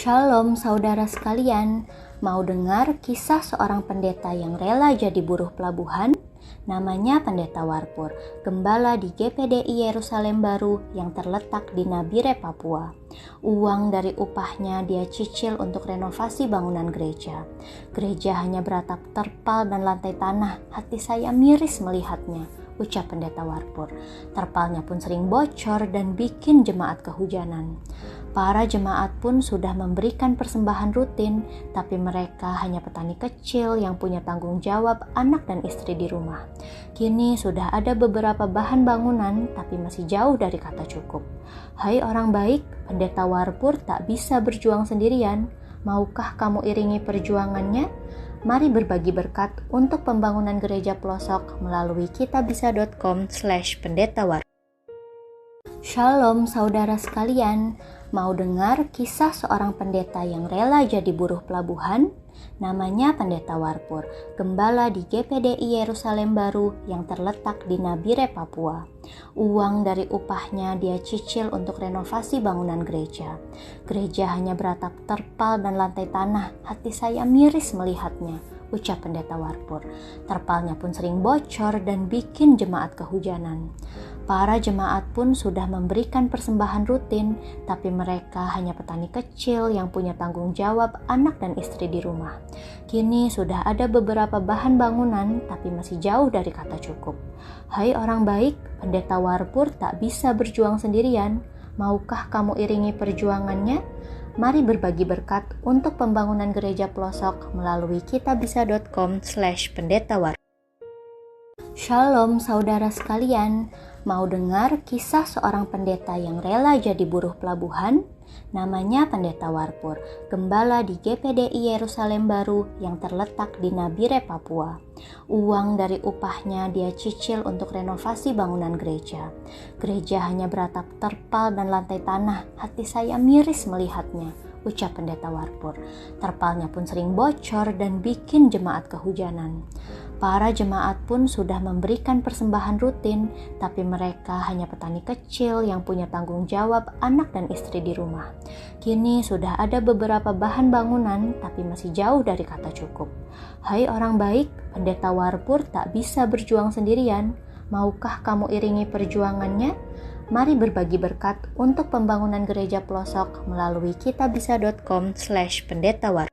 Shalom saudara sekalian, mau dengar kisah seorang pendeta yang rela jadi buruh pelabuhan? Namanya Pendeta Warpur, gembala di GPDI Yerusalem Baru yang terletak di Nabire, Papua. Uang dari upahnya dia cicil untuk renovasi bangunan gereja. Gereja hanya beratap terpal dan lantai tanah, hati saya miris melihatnya, ucap Pendeta Warpur. Terpalnya pun sering bocor dan bikin jemaat kehujanan. Para jemaat pun sudah memberikan persembahan rutin, tapi mereka hanya petani kecil yang punya tanggung jawab anak dan istri di rumah. Kini sudah ada beberapa bahan bangunan, tapi masih jauh dari kata cukup. Hai orang baik, Pendeta Warpur tak bisa berjuang sendirian. Maukah kamu iringi perjuangannya? Mari berbagi berkat untuk pembangunan gereja pelosok melalui kitabisa.com/pendetawar. Shalom saudara sekalian, mau dengar kisah seorang pendeta yang rela jadi buruh pelabuhan? Namanya Pendeta Warpur, gembala di GPDI Yerusalem Baru yang terletak di Nabire, Papua. Uang dari upahnya dia cicil untuk renovasi bangunan gereja. Gereja hanya beratap terpal dan lantai tanah, hati saya miris melihatnya, ucap Pendeta Warpur. Terpalnya pun sering bocor dan bikin jemaat kehujanan. Para jemaat pun sudah memberikan persembahan rutin, tapi mereka hanya petani kecil yang punya tanggung jawab anak dan istri di rumah. Kini sudah ada beberapa bahan bangunan, tapi masih jauh dari kata cukup. Hai orang baik, Pendeta Warpur tak bisa berjuang sendirian. Maukah kamu iringi perjuangannya? Mari berbagi berkat untuk pembangunan gereja pelosok melalui kitabisa.com/pendetawar. Shalom saudara sekalian, mau dengar kisah seorang pendeta yang rela jadi buruh pelabuhan? Namanya Pendeta Warpur, gembala di GPDI Yerusalem Baru yang terletak di Nabire, Papua. Uang dari upahnya dia cicil untuk renovasi bangunan gereja. Gereja hanya beratap terpal dan lantai tanah, hati saya miris melihatnya, ucap Pendeta Warpur. Terpalnya pun sering bocor dan bikin jemaat kehujanan. Para jemaat pun sudah memberikan persembahan rutin, tapi mereka hanya petani kecil yang punya tanggung jawab anak dan istri di rumah. Kini sudah ada beberapa bahan bangunan, tapi masih jauh dari kata cukup. Hai orang baik, Pendeta Warpur tak bisa berjuang sendirian. Maukah kamu iringi perjuangannya? Mari berbagi berkat untuk pembangunan gereja pelosok melalui kitabisa.com/pendetawar.